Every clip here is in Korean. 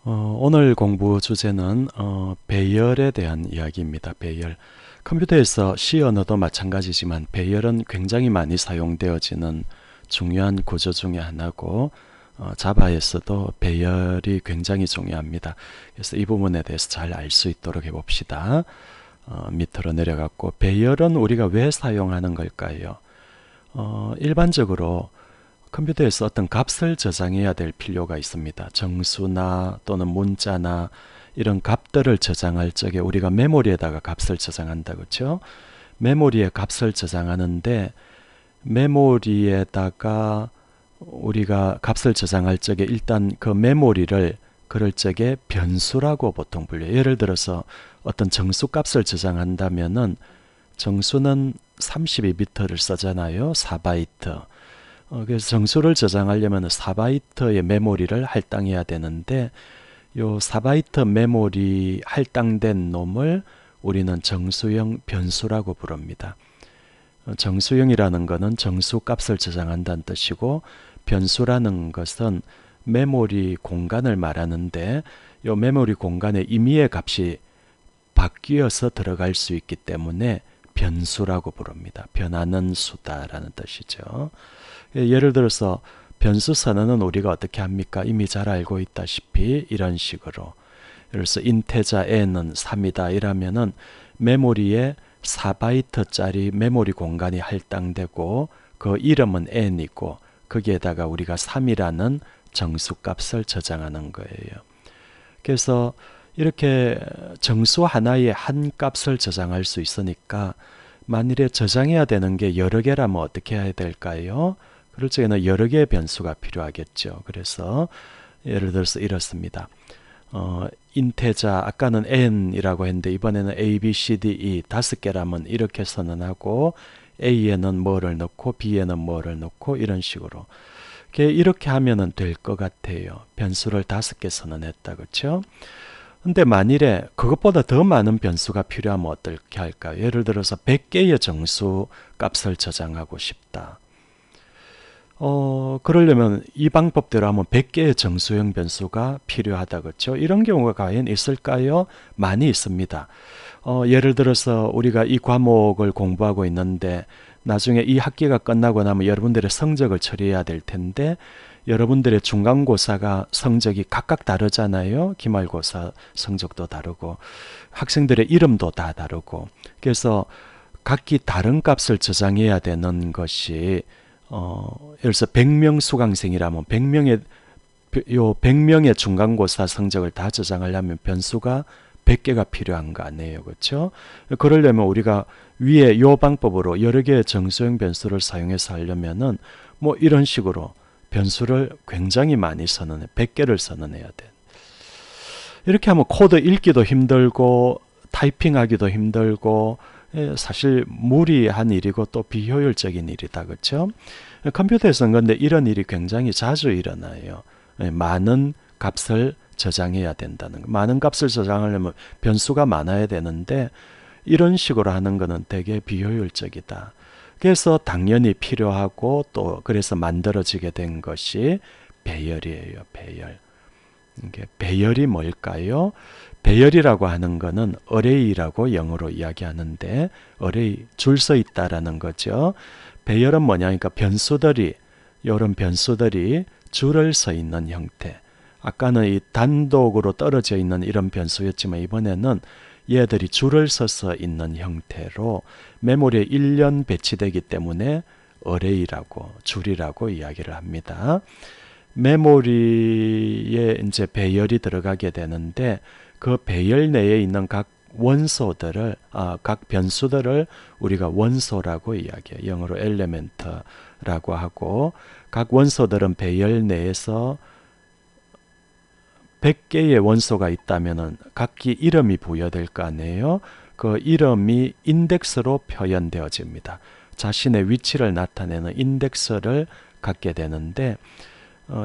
오늘 공부 주제는 배열에 대한 이야기입니다. 배열. 컴퓨터에서 C 언어도 마찬가지지만 배열은 굉장히 많이 사용되어지는 중요한 구조 중에 하나고 자바에서도 배열이 굉장히 중요합니다. 그래서 이 부분에 대해서 잘 알 수 있도록 해봅시다. 밑으로 내려갔고, 배열은 우리가 왜 사용하는 걸까요? 일반적으로 컴퓨터에서 어떤 값을 저장해야 될 필요가 있습니다. 정수나 또는 문자나 이런 값들을 저장할 적에 우리가 메모리에다가 값을 저장한다, 그렇죠? 메모리에 값을 저장하는데 메모리에다가 우리가 값을 저장할 적에 일단 그 메모리를 그럴 적에 변수라고 보통 불려요. 예를 들어서 어떤 정수 값을 저장한다면은 정수는 32비트를 쓰잖아요. 4바이트. 그래서 정수를 저장하려면 4바이트의 메모리를 할당해야 되는데 요 4바이트 메모리 할당된 놈을 우리는 정수형 변수라고 부릅니다. 정수형이라는 것은 정수 값을 저장한다는 뜻이고, 변수라는 것은 메모리 공간을 말하는데 요 메모리 공간에 임의의 값이 바뀌어서 들어갈 수 있기 때문에 변수라고 부릅니다. 변하는 수다라는 뜻이죠. 예를 들어서 변수 선언은 우리가 어떻게 합니까? 이미 잘 알고 있다시피 이런 식으로, 예를 들어서 인테자 n은 3이다 이라면은 메모리에 4바이트짜리 메모리 공간이 할당되고 그 이름은 n이고 거기에다가 우리가 3이라는 정수값을 저장하는 거예요. 그래서 이렇게 정수 하나에 한 값을 저장할 수 있으니까 만일에 저장해야 되는 게 여러 개라면 어떻게 해야 될까요? 그럴 적에는 여러 개의 변수가 필요하겠죠. 그래서 예를 들어서 이렇습니다. 인테자 아까는 n이라고 했는데 이번에는 a, b, c, d, e 5개라면 이렇게 선언하고 a에는 뭐를 넣고 b에는 뭐를 넣고 이런 식으로 이렇게 하면은 될 것 같아요. 변수를 5개 선언했다, 그렇죠? 근데 만일에 그것보다 더 많은 변수가 필요하면 어떻게 할까요? 예를 들어서 100개의 정수 값을 저장하고 싶다. 그러려면 이 방법대로 하면 100개의 정수형 변수가 필요하다, 그렇죠? 이런 경우가 과연 있을까요? 많이 있습니다. 예를 들어서 우리가 이 과목을 공부하고 있는데 나중에 이 학기가 끝나고 나면 여러분들의 성적을 처리해야 될 텐데 여러분들의 중간고사가 성적이 각각 다르잖아요. 기말고사 성적도 다르고 학생들의 이름도 다 다르고, 그래서 각기 다른 값을 저장해야 되는 것이 예를 들어서 100명 수강생이라면 100명의 중간고사 성적을 다 저장하려면 변수가 100개가 필요한 거 아니에요, 그렇죠? 그러려면 우리가 위에 요 방법으로 여러 개의 정수형 변수를 사용해서 하려면은 뭐 이런 식으로 변수를 굉장히 많이 선언해, 100개를 선언해야 돼. 이렇게 하면 코드 읽기도 힘들고 타이핑하기도 힘들고 사실 무리한 일이고 또 비효율적인 일이다, 그렇죠? 컴퓨터에서는 근데 이런 일이 굉장히 자주 일어나요. 많은 값을 저장해야 된다는 거. 많은 값을 저장하려면 변수가 많아야 되는데 이런 식으로 하는 것은 되게 비효율적이다. 그래서 당연히 필요하고 또 그래서 만들어지게 된 것이 배열이에요. 배열. 이게 배열이 뭘까요? 배열이라고 하는 것은 어레이라고 영어로 이야기하는데 어레이 줄 서 있다라는 거죠. 배열은 뭐냐? 그러니까 변수들이 이런 변수들이 줄을 서 있는 형태. 아까는 이 단독으로 떨어져 있는 이런 변수였지만 이번에는 얘들이 줄을 서서 있는 형태로 메모리에 일련 배치되기 때문에 어레이라고 줄이라고 이야기를 합니다. 메모리에 이제 배열이 들어가게 되는데 그 배열 내에 있는 각 원소들을 각 변수들을 우리가 원소라고 이야기해요. 영어로 element라고 하고, 각 원소들은 배열 내에서 100개의 원소가 있다면은 각기 이름이 부여될 거 아니에요. 그 이름이 인덱스로 표현되어집니다. 자신의 위치를 나타내는 인덱스를 갖게 되는데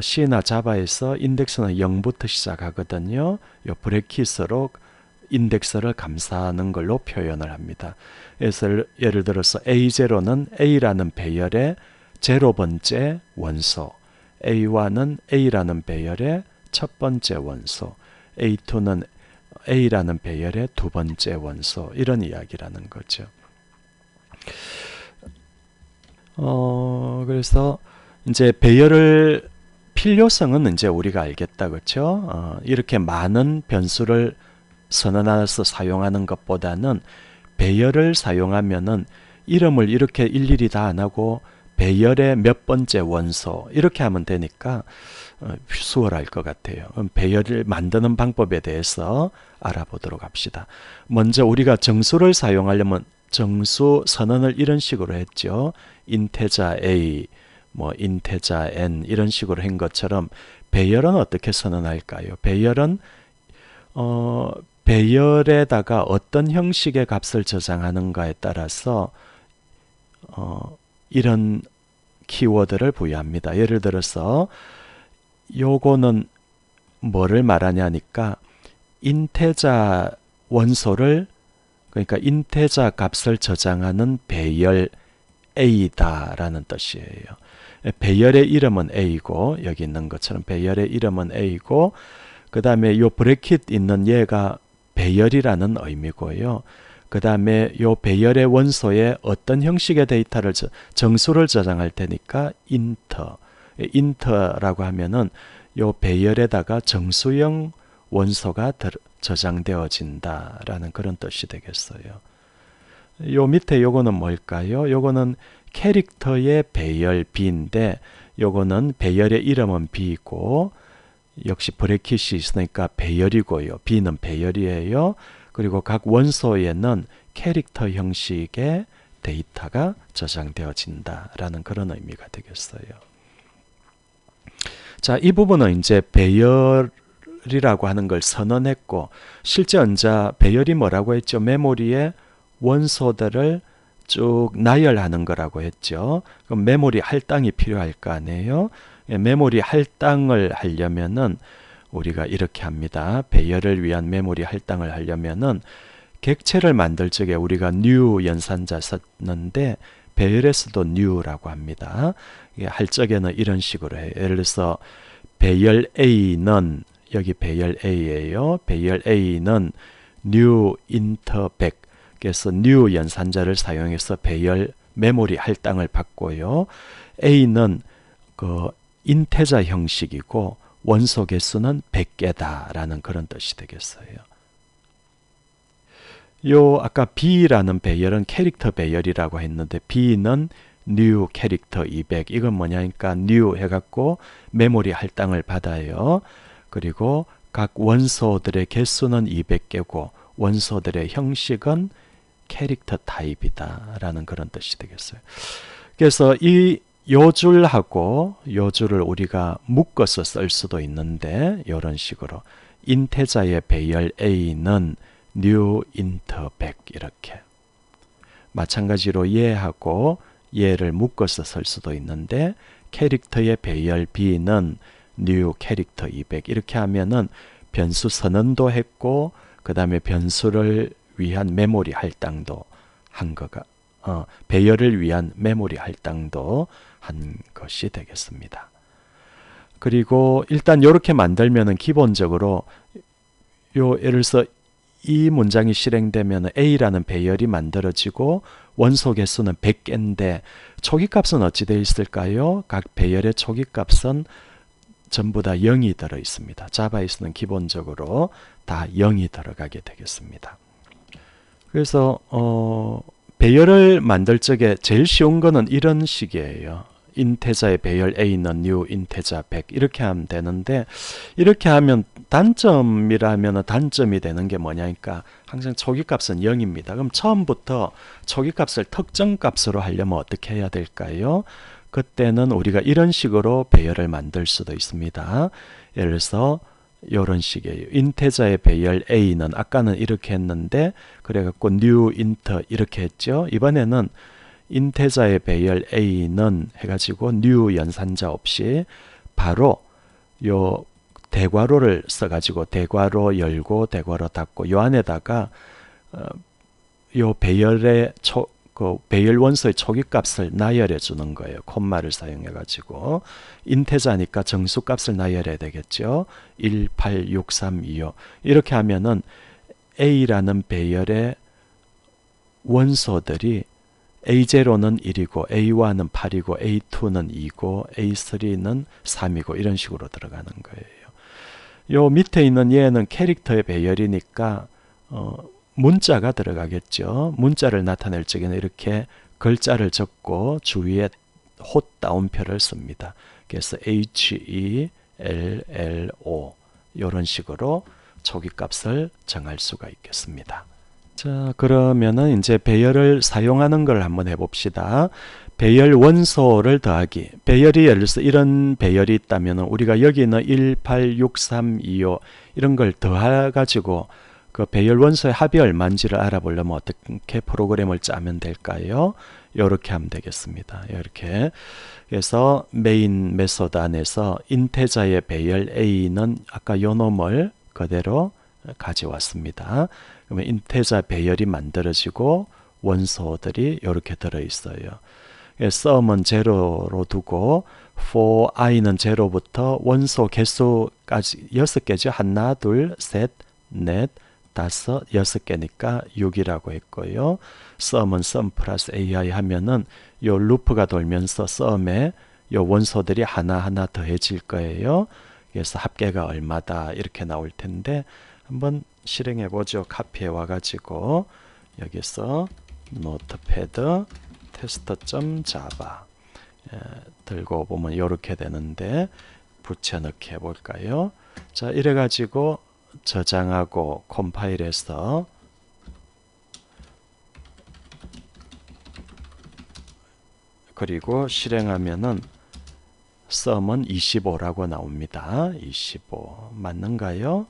C나 자바에서 인덱스는 0부터 시작하거든요. 요 브래킷으로 인덱스를 감싸는 걸로 표현을 합니다. 그래서 예를 들어서 A0는 A라는 배열의 0번째 원소, A1은 A라는 배열의 첫 번째 원소, A2는 A라는 배열의 두 번째 원소, 이런 이야기라는 거죠. 그래서 이제 배열을 필요성은 이제 우리가 알겠다, 그렇죠? 이렇게 많은 변수를 선언해서 사용하는 것보다는 배열을 사용하면은 이름을 이렇게 일일이 다 안 하고 배열의 몇 번째 원소 이렇게 하면 되니까 수월할 것 같아요. 그럼 배열을 만드는 방법에 대해서 알아보도록 합시다. 먼저 우리가 정수를 사용하려면 정수 선언을 이런 식으로 했죠. 인테자 A, 뭐 인테자 N 이런 식으로 한 것처럼 배열은 어떻게 선언할까요? 배열은 배열에다가 어떤 형식의 값을 저장하는가에 따라서 이런 키워드를 부여합니다. 예를 들어서 요거는 뭐를 말하냐니까 인테자 원소를, 그러니까 인테자 값을 저장하는 배열 A다 라는 뜻이에요. 배열의 이름은 A고, 여기 있는 것처럼 배열의 이름은 A고, 그 다음에 요 브래킷 있는 얘가 배열이라는 의미고요. 그 다음에 요 배열의 원소에 어떤 형식의 데이터를 정수를 저장할 테니까 인터. 인터라고 하면은 요 배열에다가 정수형 원소가 저장되어진다 라는 그런 뜻이 되겠어요. 요 밑에 요거는 뭘까요? 요거는 캐릭터의 배열 B인데 요거는 배열의 이름은 B고 역시 브래킷이 있으니까 배열이고요. B는 배열이에요. 그리고 각 원소에는 캐릭터 형식의 데이터가 저장되어진다라는 그런 의미가 되겠어요. 자, 이 부분은 이제 배열이라고 하는 걸 선언했고, 실제 언제 배열이 뭐라고 했죠? 메모리에 원소들을 쭉 나열하는 거라고 했죠. 그럼 메모리 할당이 필요할 거 아니에요? 메모리 할당을 하려면은 우리가 이렇게 합니다. 배열을 위한 메모리 할당을 하려면은 객체를 만들 적에 우리가 new 연산자 썼는데 배열에서도 new라고 합니다. 할 적에는 이런 식으로 해요. 예를 들어서 배열 A는 여기 배열 A예요. 배열 A는 new int 100. 그래서 new 연산자를 사용해서 배열 메모리 할당을 받고요. A는 그 인테자 형식이고 원소 개수는 100개다라는 그런 뜻이 되겠어요. 요 아까 B라는 배열은 캐릭터 배열이라고 했는데 B는 new 캐릭터 200. 이건 뭐냐니까 new 해갖고 메모리 할당을 받아요. 그리고 각 원소들의 개수는 200개고 원소들의 형식은 캐릭터 타입이다 라는 그런 뜻이 되겠어요. 그래서 이 요 줄하고 요 줄을 우리가 묶어서 쓸 수도 있는데 이런 식으로 인테자의 배열 A는 new int 100 이렇게 마찬가지로 얘하고 얘를 묶어서 쓸 수도 있는데 캐릭터의 배열 B는 new 캐릭터 200 이렇게 하면은 변수 선언도 했고 그 다음에 변수를 위한 메모리 할당도 한 거가 배열을 위한 메모리 할당도 한 것이 되겠습니다. 그리고 일단 이렇게 만들면은 기본적으로 요 예를 들어서 이 문장이 실행되면 A라는 배열이 만들어지고 원소 개수는 100개인데 초기값은 어찌 되어 있을까요? 각 배열의 초기값은 전부 다 0이 들어 있습니다. 자바에서는 기본적으로 다 0이 들어가게 되겠습니다. 그래서 배열을 만들 적에 제일 쉬운 거는 이런 식이에요. 인테자의 배열 A는 new 인테자 100 이렇게 하면 되는데 이렇게 하면 단점이라면 단점이 되는 게 뭐냐니까 항상 초기값은 0입니다. 그럼 처음부터 초기값을 특정 값으로 하려면 어떻게 해야 될까요? 그때는 우리가 이런 식으로 배열을 만들 수도 있습니다. 예를 들어서 이런 식이에요. 인테자의 배열 A는 아까는 이렇게 했는데 그래갖고 new int 이렇게 했죠. 이번에는 인테자의 배열 A는 해가지고 new 연산자 없이 바로 요 대괄호를 써가지고 대괄호 열고 대괄호 닫고 요 안에다가 요 배열의 그 배열 원소의 초기값을 나열해 주는 거예요. 콤마를 사용해 가지고 인테자니까 정수값을 나열해야 되겠죠. 1, 8, 6, 3, 2, 5 이렇게 하면은 A라는 배열의 원소들이 A0는 1이고 A1은 8이고 A2는 2고 A3는 3이고 이런 식으로 들어가는 거예요. 요 밑에 있는 얘는 캐릭터의 배열이니까 문자가 들어가겠죠. 문자를 나타낼 적에는 이렇게 글자를 적고 주위에 홑 따옴표를 씁니다. 그래서 HELLO 이런 식으로 초기값을 정할 수가 있겠습니다. 자, 그러면은 이제 배열을 사용하는 걸 한번 해봅시다. 배열 원소를 더하기. 배열이 예를 들어서 이런 배열이 있다면 우리가 여기는 1, 8, 6, 3, 2, 5 이런 걸 더해가지고 그 배열 원소의 합이 얼마인지를 알아보려면 어떻게 프로그램을 짜면 될까요? 이렇게 하면 되겠습니다. 이렇게. 그래서 메인 메소드 안에서 인테자의 배열 A는 아까 요 놈을 그대로 가져왔습니다. 그러면 인테자 배열이 만들어지고 원소들이 이렇게 들어있어요. sum은 제로로 두고 for i는 제로부터 원소 개수까지 6개죠. 하나, 둘, 셋, 넷, 다섯, 6개니까 6이라고 했고요. sum은 sum 플러스 ai 하면은 요 루프가 돌면서 sum에 요 원소들이 하나하나 더해질 거예요. 그래서 합계가 얼마다 이렇게 나올 텐데 한번 실행해 보죠. 카피해 와가지고 여기서 노트패드 test.java 들고 보면 이렇게 되는데 붙여넣기 해볼까요? 자, 이래가지고 저장하고 컴파일해서 그리고 실행하면은 sum은 25라고 나옵니다. 25 맞는가요?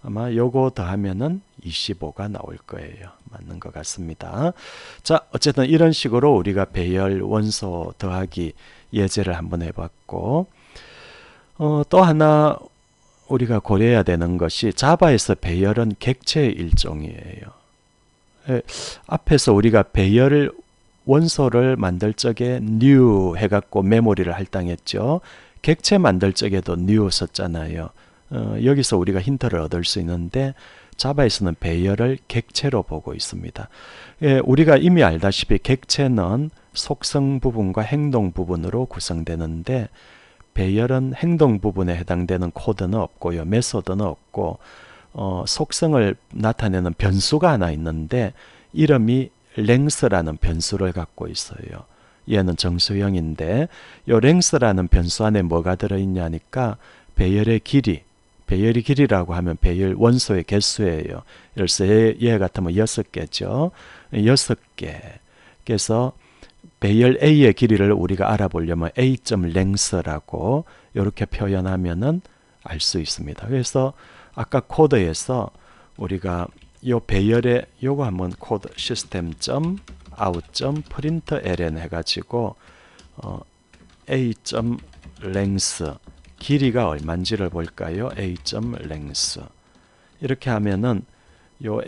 아마 요거 더하면은 25가 나올 거예요. 맞는 것 같습니다. 자, 어쨌든 이런 식으로 우리가 배열 원소 더하기 예제를 한번 해봤고 또 하나 우리가 고려해야 되는 것이 자바에서 배열은 객체의 일종이에요. 앞에서 우리가 배열 원소를 만들 적에 new 해갖고 메모리를 할당했죠. 객체 만들 적에도 new 썼잖아요. 여기서 우리가 힌트를 얻을 수 있는데 자바에서는 배열을 객체로 보고 있습니다. 우리가 이미 알다시피 객체는 속성 부분과 행동 부분으로 구성되는데 배열은 행동 부분에 해당되는 코드는 없고요. 메소드는 없고 속성을 나타내는 변수가 하나 있는데 이름이 length라는 변수를 갖고 있어요. 얘는 정수형인데 이 length라는 변수 안에 뭐가 들어있냐니까 배열의 길이, 배열의 길이라고 하면 배열 원소의 개수예요. 그래서 얘 같으면 6개죠. 6개. 그래서 배열 A의 길이를 우리가 알아보려면 A.length라고 이렇게 표현하면은 알 수 있습니다. 그래서 아까 코드에서 우리가 요 배열의 요거 한번 코드 system.out.println 해가지고 A.length 길이가 얼마인지를 볼까요? A.length 이렇게 하면은 요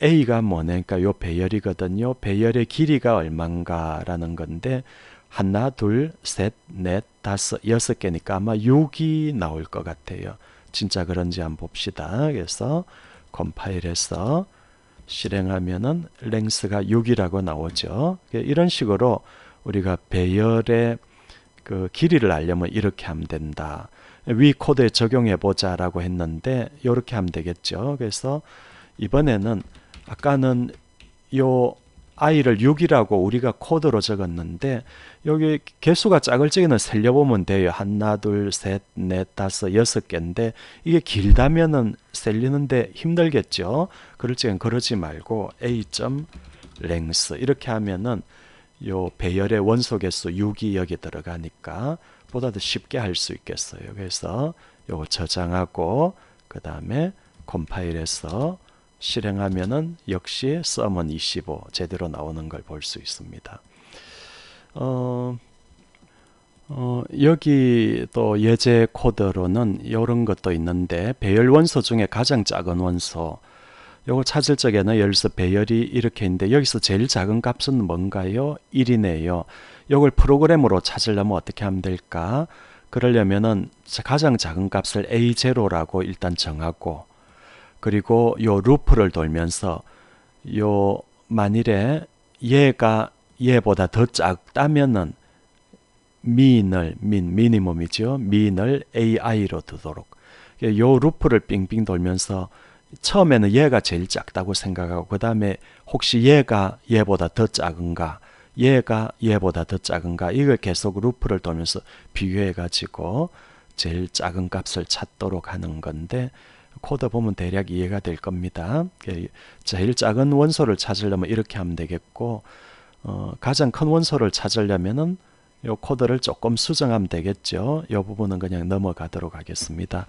A가 뭐냐니까 요 배열이거든요. 배열의 길이가 얼마인가라는 건데 하나, 둘, 셋, 넷, 다섯, 6개니까 아마 6이 나올 것 같아요. 진짜 그런지 한번 봅시다. 그래서 컴파일해서 실행하면은 length가 6이라고 나오죠. 이런 식으로 우리가 배열의 그 길이를 알려면 이렇게 하면 된다. 위 코드에 적용해 보자라고 했는데 이렇게 하면 되겠죠. 그래서 이번에는 아까는 요 i를 6이라고 우리가 코드로 적었는데 여기 개수가 작을 적에는 세려보면 돼요. 하나, 둘, 셋, 넷, 다섯, 6개인데 이게 길다면은 세리는데 힘들겠죠. 그럴 적엔 그러지 말고 A.length 이렇게 하면은 요 배열의 원소 개수 6이 여기 들어가니까 보다 더 쉽게 할 수 있겠어요. 그래서 요거 저장하고 그 다음에 컴파일해서 실행하면은 역시 sum은 25 제대로 나오는 걸 볼 수 있습니다. 여기 또 예제 코드로는 이런 것도 있는데 배열 원소 중에 가장 작은 원소 요걸 찾을 적에는 예를 들어서 배열이 이렇게 있는데 여기서 제일 작은 값은 뭔가요? 1이네요. 요걸 프로그램으로 찾으려면 어떻게 하면 될까? 그러려면은 가장 작은 값을 A0라고 일단 정하고, 그리고 요 루프를 돌면서 요 만일에 얘가 얘보다 더 작다면은 미니멈이죠. 민을 AI로 두도록. 요 루프를 빙빙 돌면서 처음에는 얘가 제일 작다고 생각하고 그 다음에 혹시 얘가 얘보다 더 작은가, 얘가 얘보다 더 작은가, 이걸 계속 루프를 돌면서 비교해 가지고 제일 작은 값을 찾도록 하는 건데, 코드 보면 대략 이해가 될 겁니다. 제일 작은 원소를 찾으려면 이렇게 하면 되겠고, 가장 큰 원소를 찾으려면은 요 코드를 조금 수정하면 되겠죠. 이 부분은 그냥 넘어가도록 하겠습니다.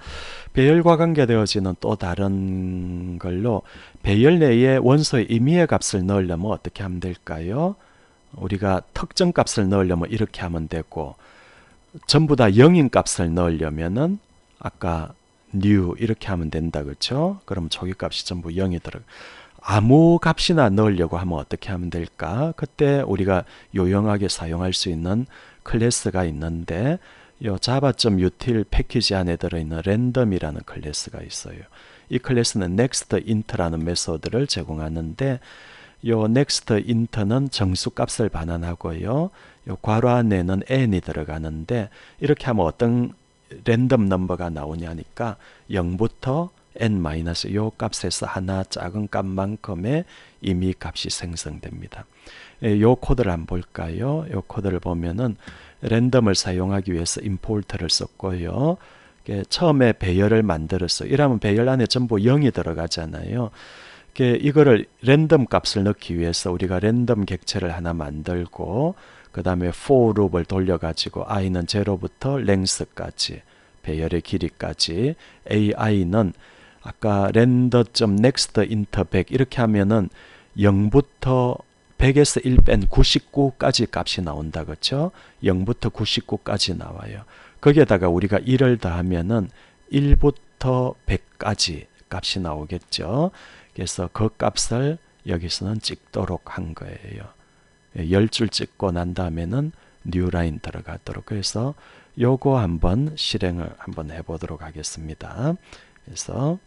배열과 관계되어지는 또 다른 걸로, 배열 내에 원소의 임의의 값을 넣으려면 어떻게 하면 될까요? 우리가 특정 값을 넣으려면 이렇게 하면 되고, 전부 다 0인 값을 넣으려면은 아까 new 이렇게 하면 된다, 그렇죠? 그럼 초기값이 전부 0이 들어가. 아무 값이나 넣으려고 하면 어떻게 하면 될까? 그때 우리가 요용하게 사용할 수 있는 클래스가 있는데, 요 java.util 패키지 안에 들어있는 random이라는 클래스가 있어요. 이 클래스는 nextInt라는 메소드를 제공하는데, 요 nextInt는 정수값을 반환하고요. 요 괄호 안에는 n이 들어가는데, 이렇게 하면 어떤 랜덤 넘버가 나오냐니까 0부터 n- 요 값에서 하나 작은 값만큼의 임의 값이 생성됩니다. 요 코드를 한번 볼까요? 요 코드를 보면은 랜덤을 사용하기 위해서 import를 썼고요. 처음에 배열을 만들었어요. 이러면 배열 안에 전부 0이 들어가잖아요. 이거를 랜덤 값을 넣기 위해서 우리가 랜덤 객체를 하나 만들고, 그 다음에 for loop을 돌려가지고 i는 0부터 length까지, 배열의 길이까지, ai는 아까 render.nextInt100 이렇게 하면은 0부터 100에서 1 뺀 99까지 값이 나온다, 그렇죠? 0부터 99까지 나와요. 거기에다가 우리가 1을 더하면은 1부터 100까지 값이 나오겠죠. 그래서 그 값을 여기서는 찍도록 한 거예요. 10줄 찍고 난 다음에는 new line 들어가도록. 그래서 요거 한번 실행을 한번 해보도록 하겠습니다. 그래서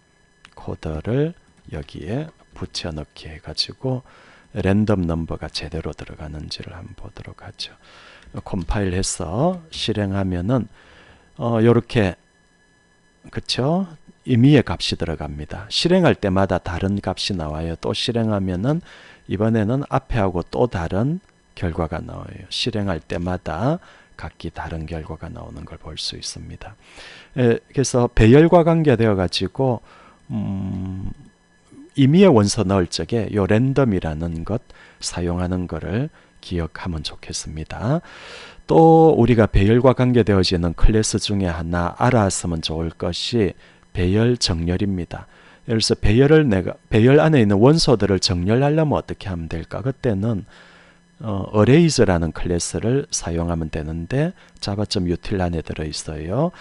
코드를 여기에 붙여넣기 해가지고 랜덤 넘버가 제대로 들어가는지를 한번 보도록 하죠. 컴파일해서 실행하면은 요렇게, 그쵸? 임의의 값이 들어갑니다. 실행할 때마다 다른 값이 나와요. 또 실행하면은 이번에는 앞에하고 또 다른 결과가 나와요. 실행할 때마다 각기 다른 결과가 나오는 걸 볼 수 있습니다. 그래서 배열과 관계되어 가지고 임의의 원소 넣을 적에 요 랜덤이라는 것 사용하는 것을 기억하면 좋겠습니다. 또 우리가 배열과 관계되어지는 클래스 중에 하나 알았으면 좋을 것이 배열 정렬입니다. 예를 들어서 배열 안에 있는 원소들을 정렬하려면 어떻게 하면 될까? 그때는 erase라는 클래스를 사용하면 되는데, java.util 안에 들어있어요.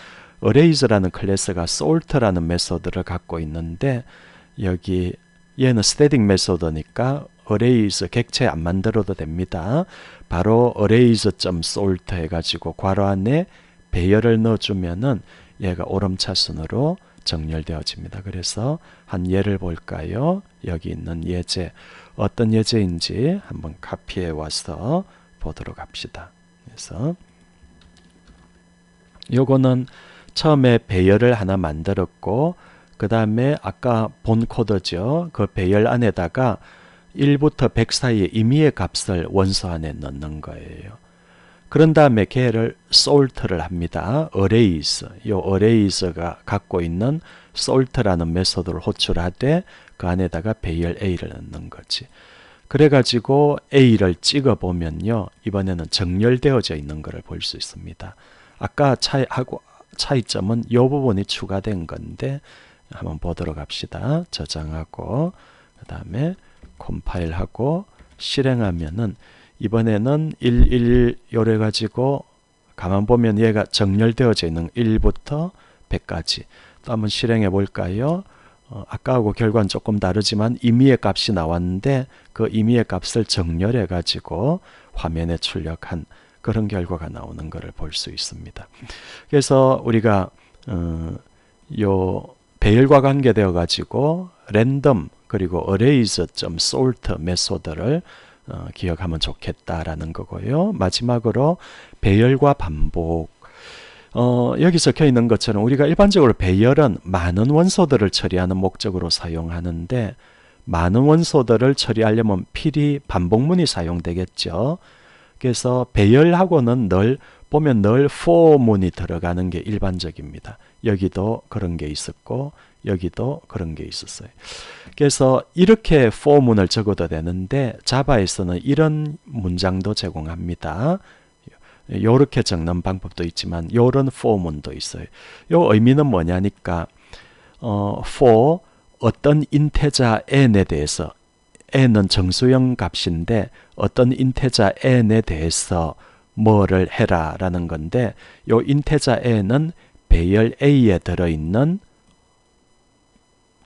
erase라는 클래스가 sort라는 메소드를 갖고 있는데, 여기 얘는 static 메소드니까 erase 객체 안 만들어도 됩니다. 바로 erase.sort 해가지고 괄호 안에 배열을 넣어주면은 얘가 오름차순으로 정렬되어집니다. 그래서 한 예를 볼까요? 여기 있는 예제, 어떤 예제인지 한번 카피해 와서 보도록 합시다. 그래서 요거는 처음에 배열을 하나 만들었고, 그 다음에 아까 본 코드죠. 그 배열 안에다가 1부터 100 사이의 임의의 값을 원소 안에 넣는 거예요. 그런 다음에 걔를 sort를 합니다. erase, 요 erase가 갖고 있는 sort라는 메소드를 호출하되 그 안에다가 배열 A를 넣는 거지. 그래가지고 A를 찍어보면요, 이번에는 정렬되어져 있는 것을 볼 수 있습니다. 아까 차이점은 이 부분이 추가된 건데 한번 보도록 합시다. 저장하고 그 다음에 컴파일하고 실행하면은 이번에는 11 요래 가지고 가만 보면 얘가 정렬되어져 있는 1부터 100까지. 또 한번 실행해 볼까요? 아까하고 결과는 조금 다르지만 임의의 값이 나왔는데 그 임의의 값을 정렬해 가지고 화면에 출력한 그런 결과가 나오는 것을 볼 수 있습니다. 그래서 우리가 요 배열과 관계되어 가지고 랜덤 그리고 erase.sort 메소드를 기억하면 좋겠다라는 거고요. 마지막으로 배열과 반복. 여기 적혀 있는 것처럼 우리가 일반적으로 배열은 많은 원소들을 처리하는 목적으로 사용하는데 많은 원소들을 처리하려면 필히 반복문이 사용되겠죠. 그래서 배열하고는 보면 늘 for문이 들어가는 게 일반적입니다. 여기도 그런 게 있었고 여기도 그런 게 있었어요. 그래서 이렇게 for문을 적어도 되는데 자바에서는 이런 문장도 제공합니다. 요렇게 적는 방법도 있지만 요런 for문도 있어요. 요 의미는 뭐냐니까 for 어떤 인테자 n에 대해서 n은 정수형 값인데 어떤 인테자 n에 대해서 뭐를 해라 라는 건데 요 인테자 n은 배열 a에 들어있는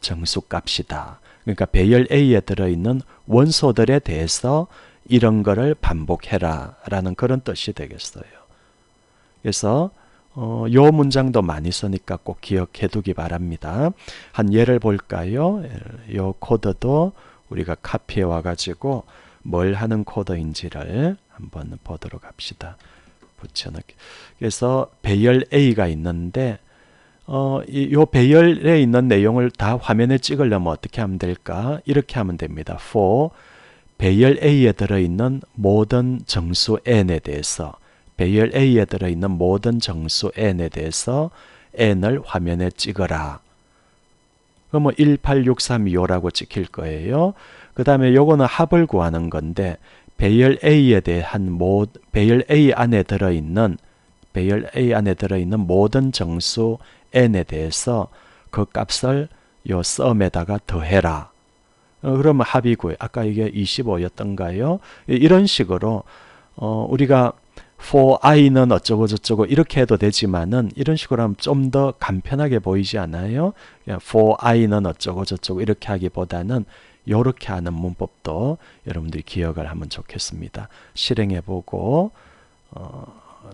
정수값이다. 그러니까 배열 a에 들어있는 원소들에 대해서 이런 거를 반복해라 라는 그런 뜻이 되겠어요. 그래서 요 문장도 많이 쓰니까 꼭 기억해 두기 바랍니다. 한 예를 볼까요? 요 코드도 우리가 카피해 와가지고 뭘 하는 코드인지를 한번 보도록 합시다. 붙여넣기. 그래서 배열 A가 있는데 요 배열에 있는 내용을 다 화면에 찍으려면 어떻게 하면 될까? 이렇게 하면 됩니다. for 배열 A에 들어있는 모든 정수 n에 대해서 배열 A에 들어있는 모든 정수 n에 대해서 n을 화면에 찍어라. 그러면 186325라고 찍힐 거예요. 그 다음에 요거는 합을 구하는 건데 배열 A에 대한 배열 A 안에 들어있는 모든 정수 n에 대해서 그 값을 요 sum에다가 더해라. 그러면 합이 구해. 아까 이게 25였던가요? 이런 식으로 우리가 for i는 어쩌고 저쩌고 이렇게 해도 되지만은 이런 식으로 하면 좀 더 간편하게 보이지 않아요? for i는 어쩌고 저쩌고 이렇게 하기보다는 이렇게 하는 문법도 여러분들이 기억을 하면 좋겠습니다. 실행해보고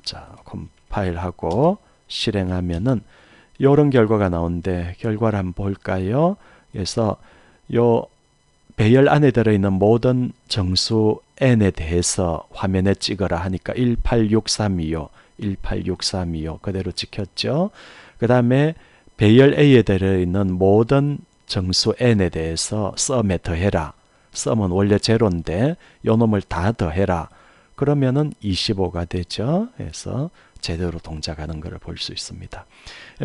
자 컴파일하고 실행하면은 이런 결과가 나오는데 결과를 한번 볼까요? 그래서 요 배열 안에 들어있는 모든 정수 n에 대해서 화면에 찍어라 하니까 186325 그대로 찍혔죠. 그 다음에 배열 A에 들어있는 모든 정수 n에 대해서 sum에 더해라. sum은 원래 제로인데 요 놈을 다 더해라. 그러면은 25가 되죠. 그래서 제대로 동작하는 것을 볼 수 있습니다.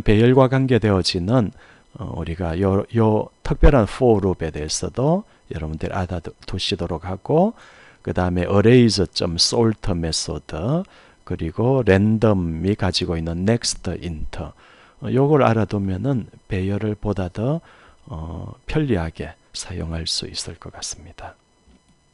배열과 관계되어지는 우리가 요 특별한 for 룹에 대해서도 여러분들 알아두시도록 하고 그 다음에 erase.sort 메소드 그리고 랜덤이 가지고 있는 next int 요걸 알아두면은 배열을 보다 더 편리하게 사용할 수 있을 것 같습니다.